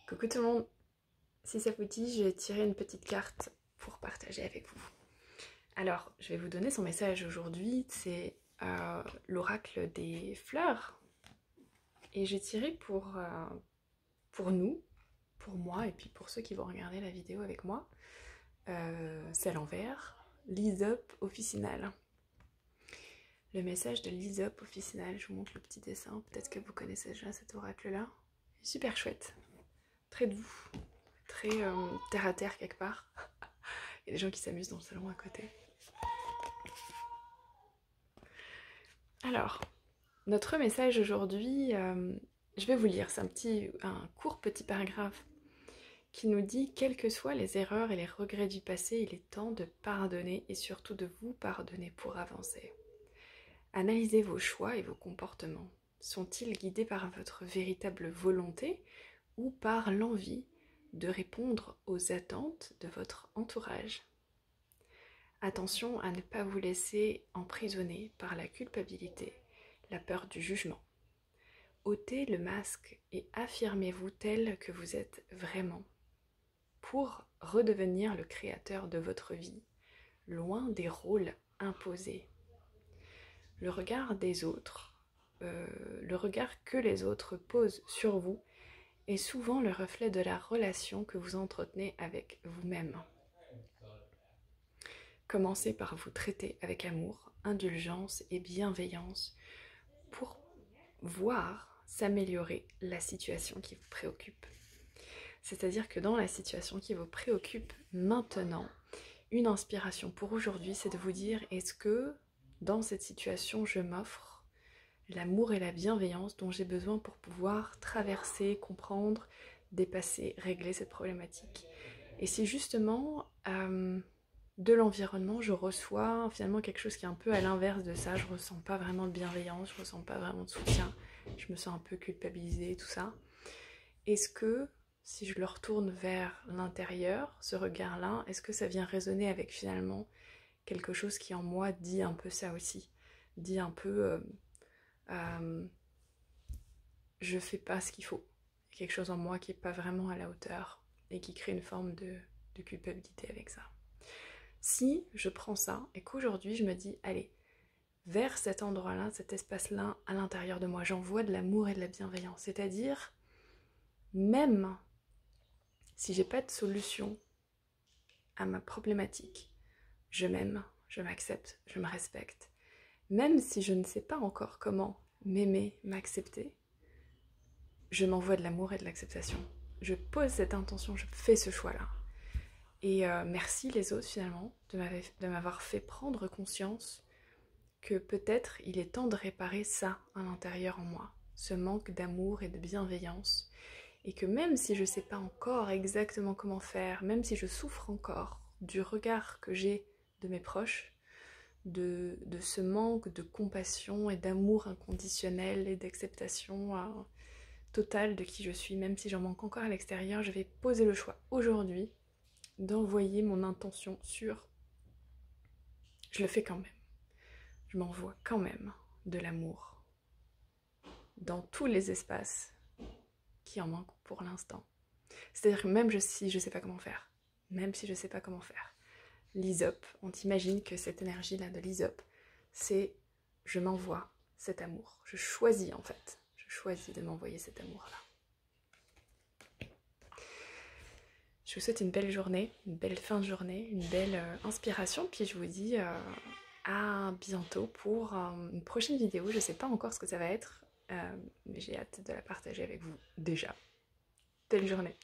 Coucou tout le monde, si ça vous dit, j'ai tiré une petite carte pour partager avec vous. Alors, je vais vous donner son message aujourd'hui, c'est l'oracle des fleurs. Et j'ai tiré pour nous, pour moi et puis pour ceux qui vont regarder la vidéo avec moi, c'est à l'envers, l'Hysope officinale. Le message de l'Hysope officinale, je vous montre le petit dessin, peut-être que vous connaissez déjà cet oracle-là. Super chouette, très doux, très terre à terre quelque part. Il y a des gens qui s'amusent dans le salon à côté. Alors, notre message aujourd'hui, je vais vous lire, c'est un court petit paragraphe qui nous dit « Quelles que soient les erreurs et les regrets du passé, il est temps de pardonner et surtout de vous pardonner pour avancer. Analysez vos choix et vos comportements. Sont-ils guidés par votre véritable volonté ou par l'envie de répondre aux attentes de votre entourage ? Attention à ne pas vous laisser emprisonner par la culpabilité, la peur du jugement. Ôtez le masque et affirmez-vous tel que vous êtes vraiment pour redevenir le créateur de votre vie, loin des rôles imposés. Le regard des autres, le regard que les autres posent sur vous est souvent le reflet de la relation que vous entretenez avec vous-même. Commencez par vous traiter avec amour, indulgence et bienveillance pour voir s'améliorer la situation qui vous préoccupe. C'est-à-dire que dans la situation qui vous préoccupe maintenant, une inspiration pour aujourd'hui, c'est de vous dire « Est-ce que dans cette situation, je m'offre l'amour et la bienveillance dont j'ai besoin pour pouvoir traverser, comprendre, dépasser, régler cette problématique ?» Et si justement, de l'environnement, je reçois finalement quelque chose qui est un peu à l'inverse de ça, je ressens pas vraiment de bienveillance, je ressens pas vraiment de soutien, je me sens un peu culpabilisée, tout ça. Est-ce que, si je le retourne vers l'intérieur, ce regard-là, est-ce que ça vient résonner avec finalement quelque chose qui en moi dit un peu ça aussi, dit un peu je fais pas ce qu'il faut, quelque chose en moi qui est pas vraiment à la hauteur et qui crée une forme de culpabilité avec ça. Si je prends ça et qu'aujourd'hui je me dis allez, vers cet endroit-là, cet espace-là à l'intérieur de moi, j'envoie de l'amour et de la bienveillance, c'est-à-dire même si j'ai pas de solution à ma problématique, je m'aime, je m'accepte, je me respecte. Même si je ne sais pas encore comment m'aimer, m'accepter, je m'envoie de l'amour et de l'acceptation. Je pose cette intention, je fais ce choix-là. Et merci les autres finalement de m'avoir fait prendre conscience que peut-être il est temps de réparer ça à l'intérieur en moi, ce manque d'amour et de bienveillance. Et que même si je ne sais pas encore exactement comment faire, même si je souffre encore du regard que j'ai de mes proches, de ce manque de compassion et d'amour inconditionnel et d'acceptation totale de qui je suis, même si j'en manque encore à l'extérieur, je vais poser le choix aujourd'hui d'envoyer mon intention sur je le fais quand même. Je m'envoie quand même de l'amour dans tous les espaces qui en manquent pour l'instant. C'est-à-dire que même si je ne sais pas comment faire, l'Hysope, on t'imagine que cette énergie-là de l'Hysope, c'est je m'envoie cet amour. Je choisis en fait, je choisis de m'envoyer cet amour-là. Je vous souhaite une belle journée, une belle fin de journée, une belle inspiration, puis je vous dis à bientôt pour une prochaine vidéo. Je ne sais pas encore ce que ça va être, mais j'ai hâte de la partager avec vous déjà. Belle journée.